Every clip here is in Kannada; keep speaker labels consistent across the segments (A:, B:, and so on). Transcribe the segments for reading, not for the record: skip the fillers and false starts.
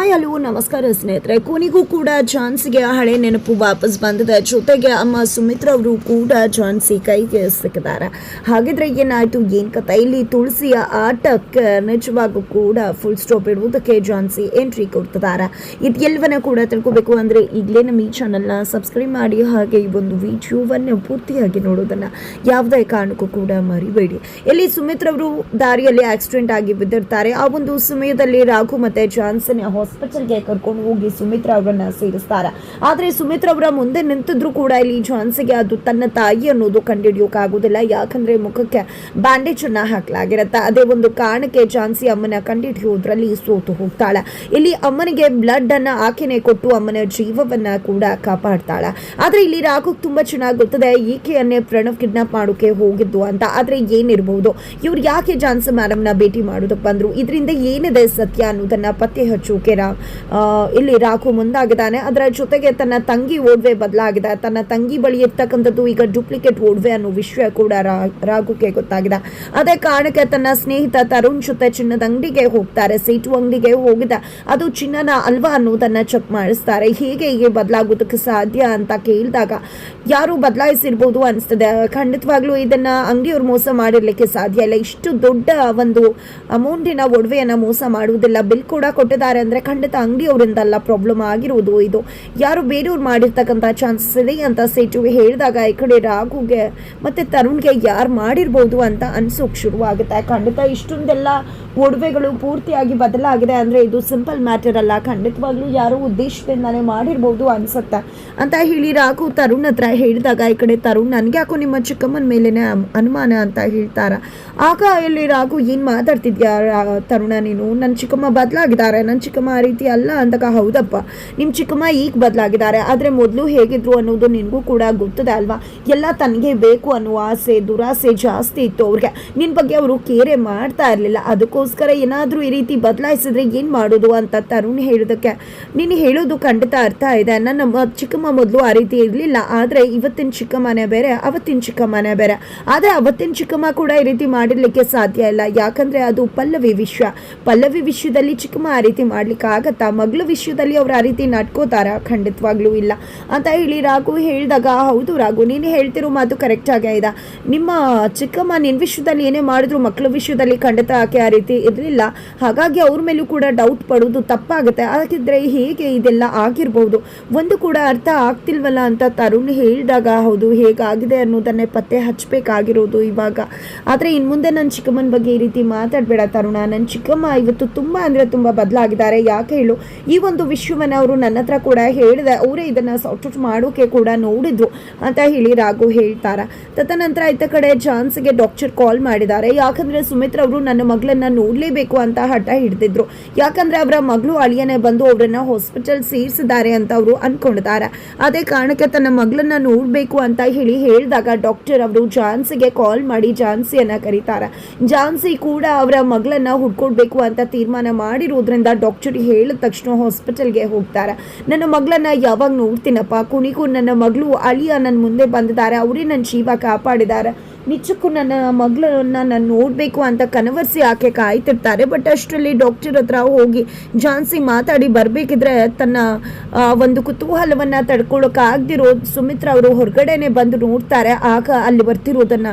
A: ಹಾಯ್ ಹಲೋ ನಮಸ್ಕಾರ ಸ್ನೇಹಿತರೆ. ಕೊನೆಗೂ ಕೂಡ ಝಾನ್ಸಿಗೆ ಹಳೆ ನೆನಪು ವಾಪಸ್ ಬಂದಿದೆ. ಜೊತೆಗೆ ಅಮ್ಮ ಸುಮಿತ್ರಾ ಅವರು ಕೂಡ ಝಾನ್ಸಿ ಕೈಗೆ ಸಿಕ್ಕಿದ್ದಾರೆ. ಹಾಗಿದ್ರೆ ಏನಾಯ್ತು, ಏನ್ ಕಥೆ? ಇಲ್ಲಿ ತುಳಸಿಯ ಆಟಕ್ಕೆ ನಿಜವಾಗೂ ಕೂಡ ಫುಲ್ ಸ್ಟಾಪ್ ಇಡುವುದಕ್ಕೆ ಝಾನ್ಸಿ ಎಂಟ್ರಿ ಕೊಡ್ತಿದ್ದಾರೆ. ಇದೆಲ್ಲವನ್ನ ಕೂಡ ತಿಳ್ಕೊಬೇಕು ಅಂದ್ರೆ ಈಗಲೇ ನಮ್ಮ ಈ ಚಾನಲ್ನ ಸಬ್ಸ್ಕ್ರೈಬ್ ಮಾಡಿ, ಹಾಗೆ ಈ ಒಂದು ವಿಡಿಯೋವನ್ನು ಪೂರ್ತಿಯಾಗಿ ನೋಡೋದನ್ನ ಯಾವುದೇ ಕಾರಣಕ್ಕೂ ಕೂಡ ಮರಿಬೇಡಿ. ಇಲ್ಲಿ ಸುಮಿತ್ರಾ ಅವರು ದಾರಿಯಲ್ಲಿ ಆಕ್ಸಿಡೆಂಟ್ ಆಗಿ ಬಿದ್ದಿರ್ತಾರೆ. ಆ ಒಂದು ಸಮಯದಲ್ಲಿ ರಾಘು ಮತ್ತೆ ಝಾನ್ಸಿನ ಹಾಸ್ಪಿಟಲ್ಗೆ ಕರ್ಕೊಂಡು ಹೋಗಿ ಸುಮಿತ್ರಾ ಅವರನ್ನ ಸೇರಿಸ್ತಾರೆ. ಆದ್ರೆ ಸುಮಿತ್ರಾ ಅವರ ಮುಂದೆ ನಿಂತಿದ್ರು ಕೂಡ ಇಲ್ಲಿ ಝಾನ್ಸಿಗೆ ಅದು ತನ್ನ ತಾಯಿ ಅನ್ನೋದು ಕಂಡುಹಿಡಿಯೋಕ್ಕಾಗೋದಿಲ್ಲ. ಯಾಕಂದ್ರೆ ಮುಖಕ್ಕೆ ಬ್ಯಾಂಡೇಜ್ ಅನ್ನ ಹಾಕಲಾಗಿರುತ್ತೆ. ಅದೇ ಒಂದು ಕಾರಣಕ್ಕೆ ಝಾನ್ಸಿ ಅಮ್ಮನ ಕಂಡುಹಿಡಿಯೋದ್ರಲ್ಲಿ ಸೋತು ಹೋಗ್ತಾಳೆ. ಇಲ್ಲಿ ಅಮ್ಮನಿಗೆ ಬ್ಲಡ್ ಅನ್ನ ಆಕೆನೆ ಕೊಟ್ಟು ಅಮ್ಮನ ಜೀವವನ್ನ ಕೂಡ ಕಾಪಾಡ್ತಾಳೆ. ಆದ್ರೆ ಇಲ್ಲಿ ರಾಘು ತುಂಬಾ ಚೆನ್ನಾಗಿ ಗೊತ್ತದೆ ಈಕೆಯನ್ನೇ ಪ್ರಣವ್ ಕಿಡ್ನಾಪ್ ಮಾಡೋಕೆ ಹೋಗಿದ್ದು ಅಂತ. ಆದ್ರೆ ಏನಿರಬಹುದು, ಇವ್ರು ಯಾಕೆ ಝಾನ್ಸಿ ಮೇಡಮ್ನ ಭೇಟಿ ಮಾಡೋದಕ್ಕೆ ಬಂದ್ರು, ಇದರಿಂದ ಏನಿದೆ ಸತ್ಯ ಅನ್ನೋದನ್ನ ಪತ್ತೆ ಹಚ್ಚೋಕೆ ಇಲ್ಲಿ ರಾಘು ಮುಂದಾಗಿದ್ದಾನೆ. ಅದರ ಜೊತೆಗೆ ತನ್ನ ತಂಗಿ ಓಡ್ವೆ ಬದಲಾಗಿದೆ. ತನ್ನ ತಂಗಿ ಬಳಿ ಇರ್ತಕ್ಕಂಥದ್ದು ಈಗ ಡೂಪ್ಲಿಕೇಟ್ ಓಡ್ವೆ ಅನ್ನೋ ವಿಷಯ ಕೂಡ ರಾಘುಗೆ ಗೊತ್ತಾಗಿದೆ. ಅದೇ ಕಾರಣಕ್ಕೆ ತನ್ನ ಸ್ನೇಹಿತ ತರುಣ್ ಜೊತೆ ಚಿನ್ನದ ಅಂಗಡಿಗೆ ಹೋಗ್ತಾರೆ. ಸೇಟು ಅಂಗಡಿಗೆ ಹೋಗಿದ ಅದು ಚಿನ್ನನ ಅಲ್ವಾ ಅನ್ನೋದನ್ನ ಚೆಕ್ ಮಾಡಿಸ್ತಾರೆ. ಹೇಗೆ ಹೀಗೆ ಬದಲಾಗೋದಕ್ಕೆ ಸಾಧ್ಯ ಅಂತ ಕೇಳಿದಾಗ ಯಾರು ಬದಲಾಯಿಸಿರ್ಬೋದು ಅನಿಸ್ತದೆ. ಖಂಡಿತವಾಗ್ಲೂ ಇದನ್ನ ಅಂಗಡಿಯವ್ರು ಮೋಸ ಮಾಡಿರ್ಲಿಕ್ಕೆ ಸಾಧ್ಯ ಇಲ್ಲ. ಇಷ್ಟು ದೊಡ್ಡ ಒಂದು ಅಮೌಂಟಿನ ಒಡವೆಯನ್ನ ಮೋಸ ಮಾಡುವುದಿಲ್ಲ. ಬಿಲ್ ಕೂಡ ಕೊಟ್ಟಿದ್ದಾರೆ ಅಂದ್ರೆ ಖಂಡಿತ ಅಂಗಡಿಯವರಿಂದಲ್ಲ ಪ್ರಾಬ್ಲಮ್ ಆಗಿರುವುದು. ಇದು ಯಾರು ಬೇರೆಯವ್ರು ಮಾಡಿರ್ತಕ್ಕಂಥ ಚಾನ್ಸಸ್ ಇದೆ ಅಂತ ಸೇಟುಗೆ ಹೇಳಿದಾಗ ಈ ಕಡೆ ರಾಘುಗೆ ಮತ್ತೆ ತರುಣ್ಗೆ ಯಾರು ಮಾಡಿರ್ಬೋದು ಅಂತ ಅನ್ಸೋಕ್ ಶುರುವಾಗುತ್ತೆ. ಖಂಡಿತ ಇಷ್ಟೊಂದೆಲ್ಲ ಒಡವೆಗಳು ಪೂರ್ತಿಯಾಗಿ ಬದಲಾಗಿದೆ ಅಂದ್ರೆ ಇದು ಸಿಂಪಲ್ ಮ್ಯಾಟರ್ ಅಲ್ಲ. ಖಂಡಿತವಾಗ್ಲೂ ಯಾರೋ ಉದ್ದೇಶದಿಂದಾನೇ ಮಾಡಿರ್ಬೋದು ಅನ್ಸುತ್ತೆ ಅಂತ ಹೇಳಿ ರಾಘು ತರುಣ್ ಹತ್ರ ಹೇಳಿದಾಗ ಈ ಕಡೆ ತರುಣ್ ನನ್ಗೆ ಯಾಕೋ ನಿಮ್ಮ ಚಿಕ್ಕಮ್ಮನ ಮೇಲೇನೆ ಅನುಮಾನ ಅಂತ ಹೇಳ್ತಾರ. ಆಗ ಇಲ್ಲಿ ರಾಘು ಏನ್ ಮಾತಾಡ್ತಿದ್ಯಾ ತರುಣ, ನೀನು ನನ್ನ ಚಿಕ್ಕಮ್ಮ ಬದಲಾಗಿದ್ದಾರೆ, ನನ್ನ ಚಿಕ್ಕಮ್ಮ ಆ ರೀತಿ ಅಲ್ಲ ಅಂದಾಗ ಹೌದಪ್ಪ ನಿಮ್ಮ ಚಿಕ್ಕಮ್ಮ ಈಗ ಬದಲಾಗಿದ್ದಾರೆ, ಆದ್ರೆ ಮೊದಲು ಹೇಗಿದ್ರು ಅನ್ನೋದು ನಿನಗೂ ಕೂಡ ಗೊತ್ತದೆ ಅಲ್ವಾ. ಎಲ್ಲ ತನಗೆ ಬೇಕು ಅನ್ನೋ ಆಸೆ ದುರಾಸೆ ಜಾಸ್ತಿ ಇತ್ತು ಅವ್ರಿಗೆ. ನಿನ್ನ ಬಗ್ಗೆ ಅವರು ಕೇರೆ ಮಾಡ್ತಾ ಇರಲಿಲ್ಲ. ಅದಕ್ಕೋಸ್ಕರ ಏನಾದರೂ ಈ ರೀತಿ ಬದಲಾಯಿಸಿದ್ರೆ ಏನು ಮಾಡೋದು ಅಂತ ತರುಣ್ ಹೇಳೋದಕ್ಕೆ ನೀನು ಹೇಳೋದು ಖಂಡಿತ ಅರ್ಥ ಇದೆ. ನನ್ನ ಚಿಕ್ಕಮ್ಮ ಮೊದಲು ಆ ರೀತಿ ಇರಲಿಲ್ಲ, ಆದರೆ ಇವತ್ತಿನ ಚಿಕ್ಕಮ್ಮನೇ ಬೇರೆ ಅವತ್ತಿನ ಚಿಕ್ಕಮ್ಮನೇ ಬೇರೆ. ಆದರೆ ಅವತ್ತಿನ ಚಿಕ್ಕಮ್ಮ ಕೂಡ ಈ ರೀತಿ ಮಾಡಿರ್ಲಿಕ್ಕೆ ಸಾಧ್ಯ ಇಲ್ಲ. ಯಾಕಂದ್ರೆ ಅದು ಪಲ್ಲವಿ ವಿಷಯದಲ್ಲಿ ಚಿಕ್ಕಮ್ಮ ಆ ರೀತಿ ಮಾಡ್ಲಿಕ್ಕೆ ಆಗತ್ತಾ? ಮಗಳ ವಿಷಯದಲ್ಲಿ ಅವ್ರು ಆ ರೀತಿ ನಡ್ಕೋತಾರ? ಖಂಡಿತವಾಗ್ಲೂ ಇಲ್ಲ ಅಂತ ಹೇಳಿ ರಾಘು ಹೇಳಿದಾಗ ಹೌದು ರಾಘು, ನೀನು ಹೇಳ್ತಿರೋ ಮಾತು ಕರೆಕ್ಟ್ ಆಗಿದೆ. ನಿಮ್ಮ ಚಿಕ್ಕಮ್ಮ ನಿನ್ನ ವಿಷಯದಲ್ಲಿ ಏನೇ ಮಾಡಿದ್ರು ಮಕ್ಕಳ ವಿಷಯದಲ್ಲಿ ಖಂಡಿತ ಆಕೆ ಆ ರೀತಿ ಇರಲಿಲ್ಲ. ಹಾಗಾಗಿ ಅವ್ರ ಮೇಲೂ ಕೂಡ ಡೌಟ್ ಪಡೋದು ತಪ್ಪಾಗುತ್ತೆ. ಹಾಗಿದ್ರೆ ಹೇಗೆ ಇದೆಲ್ಲ ಆಗಿರ್ಬೋದು, ಒಂದು ಕೂಡ ಅರ್ಥ ಆಗ್ತಿಲ್ವಲ್ಲ ಅಂತ ತರುಣ್ ಹೇಳಿದಾಗ ಹೌದು ಹೇಗಾಗಿದೆ ಅನ್ನೋದನ್ನೇ ಪತ್ತೆ ಹಚ್ಚಬೇಕಾಗಿರೋದು ಇವಾಗ. ಆದರೆ ಇನ್ನು ಮುಂದೆ ನನ್ನ ಚಿಕ್ಕಮ್ಮನ ಬಗ್ಗೆ ಈ ರೀತಿ ಮಾತಾಡಬೇಡ ತರುಣ. ನನ್ನ ಚಿಕ್ಕಮ್ಮ ಇವತ್ತು ತುಂಬ ಅಂದರೆ ತುಂಬ ಬದಲಾಗಿದ್ದಾರೆ. ಯಾಕೆ ಹೇಳು, ಈ ಒಂದು ವಿಷಯವನ್ನು ಅವರು ನನ್ನ ಹತ್ರ ಕೂಡ ಹೇಳಿದೆ. ಅವರೇ ಇದನ್ನು ಸಾರ್ಟ್ ಔಟ್ ಮಾಡೋಕೆ ಕೂಡ ನೋಡಿದ್ರು ಅಂತ ಹೇಳಿ ರಾಘು ಹೇಳ್ತಾರೆ. ತದನಂತರ ಇತ್ತ ಕಡೆ ಝಾನ್ಸಿಗೆ ಡಾಕ್ಟರ್ ಕಾಲ್ ಮಾಡಿದ್ದಾರೆ. ಯಾಕಂದರೆ ಸುಮಿತ್ರಾ ಅವರು ನನ್ನ ಮಗಳನ್ನ ನೋಡಲೇಬೇಕು ಅಂತ ಹಠ ಹಿಡಿದಿದ್ರು. ಯಾಕಂದರೆ ಅವರ ಮಗಳು ಅಳಿಯನೇ ಬಂದು ಅವರನ್ನು ಹಾಸ್ಪಿಟಲ್ ಸೇರಿಸಿದ್ದಾರೆ ಅಂತ ಅವರು ಅಂದ್ಕೊಂಡಿದ್ದಾರೆ. ಅದೇ ಕಾರಣಕ್ಕೆ ತನ್ನ ಮಗಳನ್ನ ನೋಡಬೇಕು ಅಂತ ಹೇಳಿ ಹೇಳಿದಾಗ ಡಾಕ್ಟರ್ ಅವರು ಝಾನ್ಸಿಗೆ ಕಾಲ್ ಮಾಡಿ ಝಾನ್ಸಿಯನ್ನು ಕರೀತಾರೆ. ಝಾನ್ಸಿ ಕೂಡ ಅವರ ಮಗಳನ್ನ ಹುಡ್ಕೊಡ್ಬೇಕು ಅಂತ ತೀರ್ಮಾನ ಮಾಡಿರೋದ್ರಿಂದ ಡಾಕ್ಟರ್ ಹೇಳಿದ ತಕ್ಷಣ ಹಾಸ್ಪಿಟಲ್ಗೆ ಹೋಗ್ತಾರೆ. ನನ್ನ ಮಗಳನ್ನ ಯಾವಾಗ ನೋಡ್ತೀನಪ್ಪ, ಕೊನೆಗೂ ನನ್ನ ಮಗಳು ಅಳಿಯ ನನ್ನ ಮುಂದೆ ಬಂದಿದ್ದಾರೆ, ಅವರೇ ನನ್ನ ಜೀವ ಕಾಪಾಡಿದ್ದಾರೆ, ನಿಜಕ್ಕೂ ನನ್ನ ಮಗಳನ್ನ ನಾನು ನೋಡಬೇಕು ಅಂತ ಕನವರಿಸಿ ಆಕೆ ಕಾಯ್ತಿರ್ತಾರೆ. ಬಟ್ ಅಷ್ಟರಲ್ಲಿ ಡಾಕ್ಟರ್ ಹತ್ರ ಹೋಗಿ ಝಾನ್ಸಿ ಮಾತಾಡಿ ಬರಬೇಕಿದ್ರೆ ತನ್ನ ಒಂದು ಕುತೂಹಲವನ್ನು ತಡ್ಕೊಳ್ಳೋಕ್ಕಾಗದಿರೋ ಸುಮಿತ್ರಾ ಅವರು ಹೊರಗಡೆನೆ ಬಂದು ನೋಡ್ತಾರೆ. ಆಗ ಅಲ್ಲಿ ಬರ್ತಿರೋದನ್ನು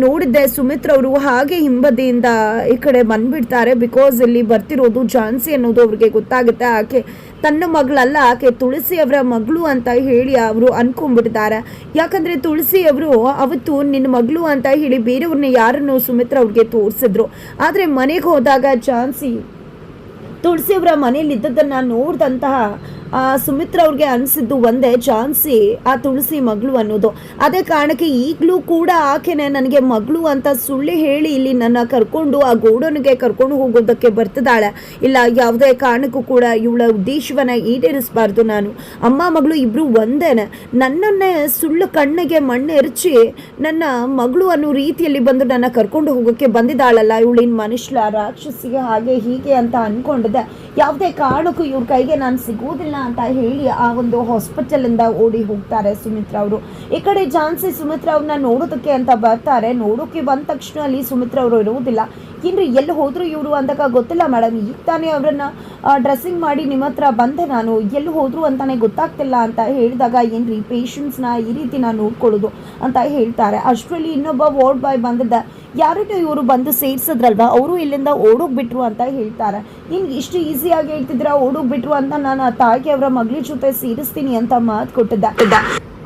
A: ನೋಡಿದ್ದೆ ಸುಮಿತ್ರಾ ಅವರು ಹಾಗೆ ಹಿಂಬದಿಯಿಂದ ಈ ಕಡೆ ಬಂದ್ಬಿಡ್ತಾರೆ. ಬಿಕಾಸ್ ಇಲ್ಲಿ ಬರ್ತಿರೋದು ಝಾನ್ಸಿ ಅನ್ನೋದು ಅವ್ರಿಗೆ ಗೊತ್ತಾಗುತ್ತೆ. ಆಕೆ ತನ್ನ ಮಗಳಲ್ಲ, ಆಕೆ ತುಳಸಿ ಅವರ ಮಗಳು ಅಂತ ಹೇಳಿ ಅವರು ಅನ್ಕೊಂಡ್ಬಿಟ್ಟಿದ್ದಾರೆ. ಯಾಕಂದರೆ ತುಳಸಿ ಅವರು ಅವತ್ತು ನಿನ್ನ ಮಗಳು ಅಂತ ಹೇಳಿ ಬೇರೆಯವ್ರನ್ನ ಯಾರನ್ನು ಸುಮಿತ್ರಾ ಅವ್ರಿಗೆ ತೋರಿಸಿದ್ರು. ಆದರೆ ಮನೆಗೆ ಹೋದಾಗ ಝಾನ್ಸಿ ತುಳಸಿ ಅವರ ಮನೇಲಿ ಇದ್ದದನ್ನು ನೋಡಿದಂತಹ ಸುಮಿತ್ರಾ ಅವ್ರಿಗೆ ಅನಿಸಿದ್ದು ಒಂದೇ, ಝಾನ್ಸಿ ಆ ತುಳಸಿ ಮಗಳು ಅನ್ನೋದು. ಅದೇ ಕಾರಣಕ್ಕೆ ಈಗಲೂ ಕೂಡ ಆಕೆನೆ ನನಗೆ ಮಗಳು ಅಂತ ಸುಳ್ಳು ಹೇಳಿ ಇಲ್ಲಿ ನನ್ನ ಕರ್ಕೊಂಡು ಆ ಗೋಡನಿಗೆ ಕರ್ಕೊಂಡು ಹೋಗೋದಕ್ಕೆ ಬರ್ತಿದ್ದಾಳೆ. ಇಲ್ಲ, ಯಾವುದೇ ಕಾರಣಕ್ಕೂ ಕೂಡ ಇವಳ ಉದ್ದೇಶವನ್ನು ಈಡೇರಿಸಬಾರ್ದು. ನಾನು ಅಮ್ಮ ಮಗಳು ಇಬ್ಬರು ಒಂದೇನೆ. ನನ್ನನ್ನೇ ಸುಳ್ಳು ಕಣ್ಣಿಗೆ ಮಣ್ಣೆರಚಿ ನನ್ನ ಮಗಳು ಅನ್ನೋ ರೀತಿಯಲ್ಲಿ ಬಂದು ನನ್ನ ಕರ್ಕೊಂಡು ಹೋಗೋಕ್ಕೆ ಬಂದಿದ್ದಾಳಲ್ಲ, ಇವಳಿನ ಮನುಷ್ಯ ರಾಕ್ಷಸಿಗೆ ಹಾಗೆ ಹೀಗೆ ಅಂತ ಅಂದ್ಕೊಂಡಿದ್ದೆ. ಯಾವುದೇ ಕಾರಣಕ್ಕೂ ಇವ್ರ ಕೈಗೆ ನಾನು ಸಿಗೋದಿಲ್ಲ ಅಂತ ಹೇಳಿ ಆ ಒಂದು ಹಾಸ್ಪಿಟಲಿಂದ ಓಡಿ ಹೋಗ್ತಾರೆ ಸುಮಿತ್ರಾ ಅವರು. ಈ ಕಡೆ ಝಾನ್ಸಿ ಸುಮಿತ್ರಾ ಅವ್ರನ್ನ ನೋಡೋದಕ್ಕೆ ಅಂತ ಬರ್ತಾರೆ. ನೋಡೋಕೆ ಬಂದ ತಕ್ಷಣ ಅಲ್ಲಿ ಸುಮಿತ್ರಾ ಅವರು ಇರುವುದಿಲ್ಲ. ಏನ್ರಿ ಎಲ್ಲಿ ಹೋದ್ರು ಇವರು ಅಂದಾಗ ಗೊತ್ತಿಲ್ಲ ಮೇಡಮ್, ಈಗ ತಾನೇ ಅವರನ್ನ ಡ್ರೆಸ್ಸಿಂಗ್ ಮಾಡಿ ನಿಮ್ಮ ಹತ್ರ ಬಂದೆ, ನಾನು ಎಲ್ಲಿ ಹೋದ್ರು ಅಂತಾನೆ ಗೊತ್ತಾಗ್ತಿಲ್ಲ ಅಂತ ಹೇಳಿದಾಗ, ಏನ್ರಿ ಪೇಷಂಟ್ಸ್ನ ಈ ರೀತಿ ನಾನು ನೋಡ್ಕೊಳ್ಳೋದು ಅಂತ ಹೇಳ್ತಾರೆ. ಅಷ್ಟರಲ್ಲಿ ಇನ್ನೊಬ್ಬ ವಾರ್ಡ್ ಬಾಯ್ ಬಂದಿದ್ದ, ಯಾರನ್ನು ಇವರು ಬಂದು ಸೇರಿಸಿದ್ರಲ್ವ, ಅವರು ಇಲ್ಲಿಂದ ಓಡೋಗ್ಬಿಟ್ರು ಅಂತ ಹೇಳ್ತಾರೆ. ನಿಮ್ಗೆ ಇಷ್ಟು ಈಸಿಯಾಗಿ ಹೇಳ್ತಿದ್ರ ಓಡೋಗ್ಬಿಟ್ರು ಅಂತ, ನಾನು ಆ ತಾಯಿಗೆ ಅವರ ಮಗಳ ಜೊತೆ ಸೇರಿಸ್ತೀನಿ ಅಂತ ಮಾತು ಕೊಟ್ಟಿದ್ದ.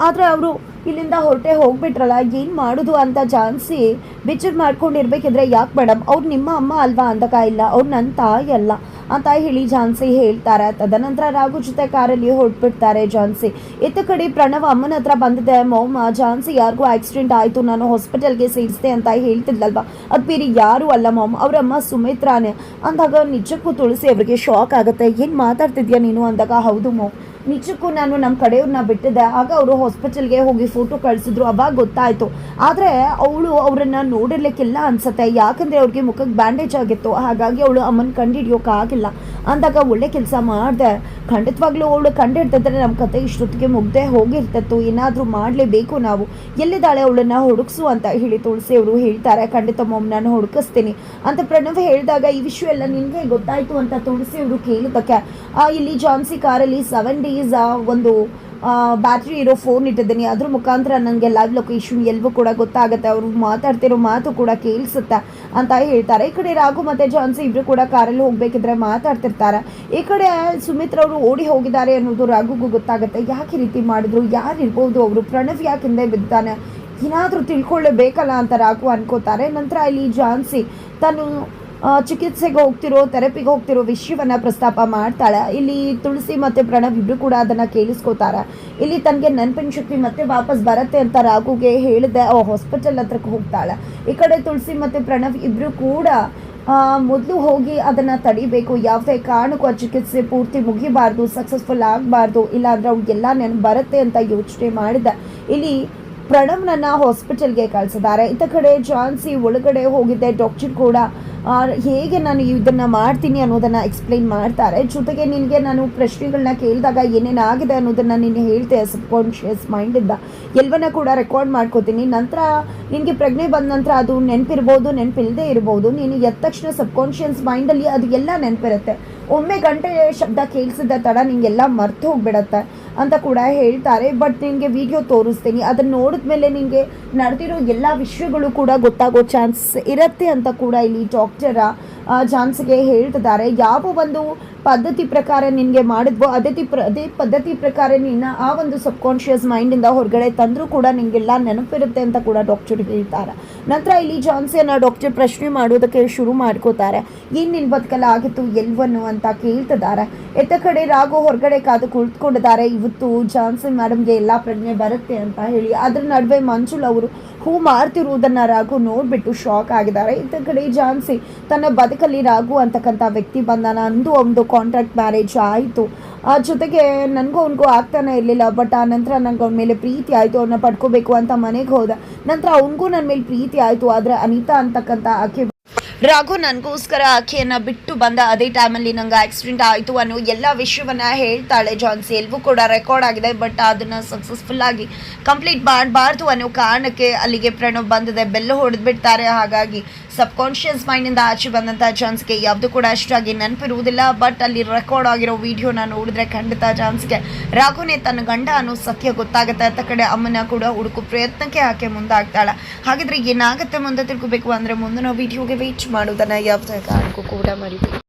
A: ಆದರೆ ಅವರು ಇಲ್ಲಿಂದ ಹೊರಟೆ ಹೋಗ್ಬಿಟ್ರಲ್ಲ, ಏನು ಮಾಡೋದು ಅಂತ ಝಾನ್ಸಿ ಬೇಜಾರು ಮಾಡ್ಕೊಂಡಿರ್ಬೇಕಿದ್ರೆ, ಯಾಕೆ ಮೇಡಮ್ ಅವ್ರು ನಿಮ್ಮ ಅಮ್ಮ ಅಲ್ವಾ ಅಂದಾಗ, ಇಲ್ಲ ಅವ್ರು ನನ್ನ ತಾಯಿ ಅಲ್ಲ ಅಂತ ಹೇಳಿ ಝಾನ್ಸಿ ಹೇಳ್ತಾರೆ. ತದನಂತರ ರಾಘು ಜೊತೆ ಕಾರಲ್ಲಿ ಹೊರಟ್ಬಿಡ್ತಾರೆ ಝಾನ್ಸಿ. ಇತ್ತ ಕಡೆ ಪ್ರಣವ್ ಅಮ್ಮನ ಹತ್ರ ಬಂದಿದೆ, ಮೌಮ ಝಾನ್ಸಿ ಯಾರಿಗೂ ಆಕ್ಸಿಡೆಂಟ್ ಆಯಿತು, ನಾನು ಹಾಸ್ಪಿಟಲ್ಗೆ ಸೇರಿಸಿದೆ ಅಂತ ಹೇಳ್ತಿದ್ಲಲ್ವ, ಅದು ಬೇರೆ ಯಾರೂ ಅಲ್ಲ ಮಾಮ್, ಅವರಮ್ಮ ಸುಮಿತ್ರಾನೇ ಅಂದಾಗ ನಿಜಕ್ಕೂ ತುಳಸಿ ಅವರಿಗೆ ಶಾಕ್ ಆಗುತ್ತೆ. ಏನು ಮಾತಾಡ್ತಿದ್ಯಾ ನೀನು ಅಂದಾಗ, ಹೌದು ಮೌಮ್, ನಿಜಕ್ಕೂ ನಾನು ನಮ್ಮ ಕಡೆಯವ್ರನ್ನ ಬಿಟ್ಟಿದ್ದೆ, ಆಗ ಅವರು ಹಾಸ್ಪಿಟಲ್ಗೆ ಹೋಗಿ ಫೋಟೋ ಕಳಿಸಿದ್ರು, ಅವಾಗ ಗೊತ್ತಾಯಿತು. ಆದರೆ ಅವಳು ಅವರನ್ನು ನೋಡಿರ್ಲಿಕ್ಕಿಲ್ಲ ಅನ್ಸುತ್ತೆ, ಯಾಕಂದರೆ ಅವ್ರಿಗೆ ಮುಖಕ್ಕೆ ಬ್ಯಾಂಡೇಜ್ ಆಗಿತ್ತು, ಹಾಗಾಗಿ ಅವಳು ಅಮ್ಮನ ಕಂಡುಹಿಡಿಯೋಕ್ಕಾಗಿಲ್ಲ ಅಂದಾಗ, ಒಳ್ಳೆ ಕೆಲಸ ಮಾಡಿದೆ, ಖಂಡಿತವಾಗ್ಲೂ ಅವಳು ಕಂಡುಹಿಡ್ತಿದ್ರೆ ನಮ್ಮ ಕತೆ ಇಷ್ಟೊತ್ತಿಗೆ ಮುಗ್ದೇ ಹೋಗಿರ್ತಿತ್ತು, ಏನಾದರೂ ಮಾಡಲೇಬೇಕು ನಾವು, ಎಲ್ಲಿದ್ದಾಳೆ ಅವಳನ್ನು ಹುಡುಕ್ಸು ಅಂತ ಹೇಳಿ ತುಳಸಿ ಅವರು ಹೇಳ್ತಾರೆ. ಖಂಡಿತ ಮೊಮ್ಮ ನಾನು ಹುಡುಕಿಸ್ತೀನಿ ಅಂತ ಪ್ರಣವ್ ಹೇಳಿದಾಗ, ಈ ವಿಷಯ ಎಲ್ಲ ನಿನಗೆ ಗೊತ್ತಾಯಿತು ಅಂತ ತುಳಸಿ ಅವರು ಕೇಳಿದ್ದಕ್ಕೆ, ಇಲ್ಲಿ ಝಾನ್ಸಿ ಕಾರಲ್ಲಿ 7 days ಒಂದು ಬ್ಯಾಟ್ರಿ ಇರೋ ಫೋನ್ ಇಟ್ಟಿದ್ದೀನಿ, ಅದ್ರ ಮುಖಾಂತರ ನನಗೆ ಲೈವ್ ಲೊಕೇಶನ್ ಎಲ್ಲವೂ ಕೂಡ ಗೊತ್ತಾಗುತ್ತೆ, ಅವರು ಮಾತಾಡ್ತಿರೋ ಮಾತು ಕೂಡ ಕೇಳಿಸುತ್ತೆ ಅಂತ ಹೇಳ್ತಾರೆ. ಈ ಕಡೆ ರಾಘು ಮತ್ತು ಝಾನ್ಸಿ ಇಬ್ಬರು ಕೂಡ ಕಾರಲ್ಲಿ ಹೋಗ್ಬೇಕಿದ್ರೆ ಮಾತಾಡ್ತಿರ್ತಾರೆ. ಈ ಕಡೆ ಸುಮಿತ್ರಾ ಅವರು ಓಡಿ ಹೋಗಿದ್ದಾರೆ ಅನ್ನೋದು ರಾಘುಗೂ ಗೊತ್ತಾಗುತ್ತೆ. ಯಾಕೆ ಈ ರೀತಿ ಮಾಡಿದ್ರು, ಯಾರು ಇರ್ಬೋದು ಅವರು, ಪ್ರಣವ್ ಯಾಕೆ ಹಿಂದೆ ಬಿದ್ದಾನೆ, ಏನಾದರೂ ತಿಳ್ಕೊಳ್ಳೇಬೇಕಲ್ಲ ಅಂತ ರಾಘು ಅನ್ಕೋತಾರೆ. ನಂತರ ಇಲ್ಲಿ ಝಾನ್ಸಿ ತಾನು ಚಿಕಿತ್ಸೆಗೆ ಹೋಗ್ತಿರೋ, ಥೆರಪಿಗೆ ಹೋಗ್ತಿರೋ ವಿಷಯವನ್ನು ಪ್ರಸ್ತಾಪ ಮಾಡ್ತಾಳೆ. ಇಲ್ಲಿ ತುಳಸಿ ಮತ್ತು ಪ್ರಣವ್ ಇಬ್ಬರು ಕೂಡ ಅದನ್ನು ಕೇಳಿಸ್ಕೋತಾರೆ. ಇಲ್ಲಿ ತನಗೆ ನೆನಪಿನ ಶಕ್ತಿ ಮತ್ತೆ ವಾಪಸ್ ಬರುತ್ತೆ ಅಂತ ರಾಘುಗೆ ಹೇಳಿದೆ, ಹಾಸ್ಪಿಟಲ್ ಹತ್ರಕ್ಕೆ ಹೋಗ್ತಾಳೆ. ಈ ಕಡೆ ತುಳಸಿ ಮತ್ತು ಪ್ರಣವ್ ಇಬ್ಬರು ಕೂಡ ಮೊದಲು ಹೋಗಿ ಅದನ್ನು ತಡಿಬೇಕು, ಯಾವುದೇ ಕಾರಣಕ್ಕೂ ಆ ಚಿಕಿತ್ಸೆ ಪೂರ್ತಿ ಮುಗಿಬಾರ್ದು, ಸಕ್ಸಸ್ಫುಲ್ ಆಗಬಾರ್ದು, ಇಲ್ಲಾಂದರೆ ಅವ್ರಿಗೆಲ್ಲ ನೆನಪು ಬರುತ್ತೆ ಅಂತ ಯೋಚನೆ ಮಾಡಿದೆ. ಇಲ್ಲಿ ಪ್ರಣವ್ನನ್ನು ಹಾಸ್ಪಿಟಲ್ಗೆ ಕಳಿಸಿದ್ದಾರೆ. ಇತ್ತ ಕಡೆ ಝಾನ್ಸಿ ಒಳಗಡೆ ಹೋಗಿದ್ದೆ, ಡಾಕ್ಟರ್ ಕೂಡ ಹೇಗೆ ನಾನು ಇದನ್ನು ಮಾಡ್ತೀನಿ ಅನ್ನೋದನ್ನು ಎಕ್ಸ್ಪ್ಲೈನ್ ಮಾಡ್ತಾರೆ. ಜೊತೆಗೆ ನಿನಗೆ ನಾನು ಪ್ರಶ್ನೆಗಳನ್ನ ಕೇಳಿದಾಗ ಏನೇನಾಗಿದೆ ಅನ್ನೋದನ್ನು ನೀನು ಹೇಳ್ತೆ, ಸಬ್ಕಾನ್ಷಿಯಸ್ ಮೈಂಡಿಂದ ಎಲ್ಲವನ್ನ ಕೂಡ ರೆಕಾರ್ಡ್ ಮಾಡ್ಕೋತೀನಿ. ನಂತರ ನಿನಗೆ ಪ್ರಜ್ಞೆ ಬಂದ ನಂತರ ಅದು ನೆನಪಿರ್ಬೋದು, ನೆನಪಿಲ್ಲದೆ ಇರ್ಬೋದು, ನೀನು ಎದ್ದ ತಕ್ಷಣ ಸಬ್ಕಾನ್ಷಿಯಸ್ ಮೈಂಡಲ್ಲಿ ಅದು ಎಲ್ಲ ನೆನಪಿರುತ್ತೆ, ಒಮ್ಮೆ ಗಂಟೆ ಶಬ್ದ ಕೇಳಿಸಿದ ತಡ ನಿನಗೆಲ್ಲ ಮರ್ತು ಹೋಗ್ಬಿಡತ್ತೆ ಅಂತ ಕೂಡ ಹೇಳ್ತಾರೆ. ಬಟ್ ನಿನಗೆ ವಿಡಿಯೋ ತೋರಿಸ್ತೀನಿ, ಅದನ್ನು ನೋಡಿದ್ಮೇಲೆ ನಿನಗೆ ನಡೆದಿರೋ ಎಲ್ಲ ವಿಷಯಗಳು ಕೂಡ ಗೊತ್ತಾಗೋ ಚಾನ್ಸ್ ಇರುತ್ತೆ ಅಂತ ಕೂಡ ಇಲ್ಲಿ ಡಾಕ್ಟರ್ ಝಾನ್ಸಿಗೆ ಹೇಳ್ತಿದ್ದಾರೆ. ಯಾವ ಒಂದು ಪದ್ಧತಿ ಪ್ರಕಾರ ನಿನಗೆ ಮಾಡಿದ್ವೋ ಅದೇ ಪದ್ಧತಿ ಪ್ರಕಾರ ನಿನ್ನ ಆ ಒಂದು ಸಬ್ಕಾನ್ಷಿಯಸ್ ಮೈಂಡಿಂದ ಹೊರಗಡೆ ತಂದರೂ ಕೂಡ ನಿನಗೆಲ್ಲ ನೆನಪಿರುತ್ತೆ ಅಂತ ಕೂಡ ಡಾಕ್ಟರ್ ಹೇಳ್ತಾರೆ. ನಂತರ ಇಲ್ಲಿ ಝಾನ್ಸಿಯನ್ನು ಡಾಕ್ಟರ್ ಪ್ರಶ್ನೆ ಮಾಡೋದಕ್ಕೆ ಶುರು ಮಾಡ್ಕೋತಾರೆ. ಏನು ನಿನ್ನ ಬದುಕಲ್ಲ ಆಗಿತ್ತು ಎಲ್ವನ್ನು ಅಂತ ಕೇಳ್ತಿದ್ದಾರೆ. ಎತ್ತ ಕಡೆ ರಾಘು ಹೊರಗಡೆ ಕಾದು ಕುಳಿತುಕೊಂಡಿದ್ದಾರೆ. ಇವತ್ತು ಝಾನ್ಸಿ ಮೇಡಮ್ಗೆ ಎಲ್ಲ ಪ್ರಜ್ಞೆ ಬರುತ್ತೆ ಅಂತ ಹೇಳಿ. ಅದರ ನಡುವೆ ಮಂಜುಳ್ ಅವರು ಹೂ ಮಾರ್ತಿರುವುದನ್ನು ರಾಘು ನೋಡಿಬಿಟ್ಟು ಶಾಕ್ ಆಗಿದ್ದಾರೆ. ಇತ್ತ ಕಡೆ ಝಾನ್ಸಿ ತನ್ನ ಬದುಕಲ್ಲಿ ರಾಘು ಅಂತಕ್ಕಂಥ ವ್ಯಕ್ತಿ ಬಂದಾನ, ಅಂದು ಒಂದು ಕಾಂಟ್ರಾಕ್ಟ್ ಮ್ಯಾರೇಜ್ ಆಯಿತು, ಜೊತೆಗೆ ನನಗೂ ಅವನಿಗೂ ಆಗ್ತಾನೆ ಇರಲಿಲ್ಲ. ಬಟ್ ಆ ನಂತರ ನನಗೆ ಅವನ ಮೇಲೆ ಪ್ರೀತಿ ಆಯಿತು, ಅವನ್ನ ಪಡ್ಕೋಬೇಕು ಅಂತ ಮನೆಗೆ ಹೋದ. ನಂತರ ಅವನಿಗೂ ನನ್ನ ಮೇಲೆ ಪ್ರೀತಿ ಆಯಿತು. ಆದರೆ ಅನಿತಾ ಅಂತಕ್ಕಂಥ ಆಕೆ ರಾಘು ನನಗೋಸ್ಕರ ಆಕೆಯನ್ನು ಬಿಟ್ಟು ಬಂದ ಅದೇ ಟೈಮಲ್ಲಿ ನಂಗೆ ಆಕ್ಸಿಡೆಂಟ್ ಆಯಿತು ಅನ್ನೋ ಎಲ್ಲ ವಿಷಯವನ್ನು ಹೇಳ್ತಾಳೆ ಝಾನ್ಸಿ. ಎಲ್ಲವೂ ಕೂಡ ರೆಕಾರ್ಡ್ ಆಗಿದೆ. ಬಟ್ ಅದನ್ನು ಸಕ್ಸಸ್ಫುಲ್ಲಾಗಿ ಕಂಪ್ಲೀಟ್ ಮಾಡಬಾರ್ದು ಅನ್ನೋ ಕಾರಣಕ್ಕೆ ಅಲ್ಲಿಗೆ ಪ್ರಣವ್ ಬಂದಿದೆ, ಬೆಲ್ಲು ಹೊಡೆದ್ಬಿಡ್ತಾರೆ. ಹಾಗಾಗಿ ಸಬ್ಕಾನ್ಷಿಯಸ್ ಮೈಂಡಿಂದ ಆಚೆ ಬಂದಂಥ ಝಾನ್ಸಿಗೆ ಯಾವುದು ಕೂಡ ಅಷ್ಟಾಗಿ ನೆನಪಿರುವುದಿಲ್ಲ. ಬಟ್ ಅಲ್ಲಿ ರೆಕಾರ್ಡ್ ಆಗಿರೋ ವಿಡಿಯೋನ ನೋಡಿದ್ರೆ ಖಂಡಿತ ಝಾನ್ಸಿಗೆ ರಾಘುನೇ ತನ್ನ ಗಂಡ ಅನ್ನೋ ಸತ್ಯ ಗೊತ್ತಾಗುತ್ತೆ. ಅಂತ ಕಡೆ ಅಮ್ಮನ ಕೂಡ ಹುಡುಕೋ ಪ್ರಯತ್ನಕ್ಕೆ ಆಕೆ ಮುಂದಾಗ್ತಾಳೆ. ಹಾಗಿದ್ರೆ ಏನಾಗುತ್ತೆ ಮುಂದೆ ತಿಳ್ಕೋಬೇಕು ಅಂದರೆ ಮುಂದಿನ ವಿಡಿಯೋಗೆ ವೇಟ್ ಮಾಡೋದನ್ನು ಯಾವುದೇ ಕಾರಣಕ್ಕೂ ಕೂಡ ಮರಿಬೇಡಿ.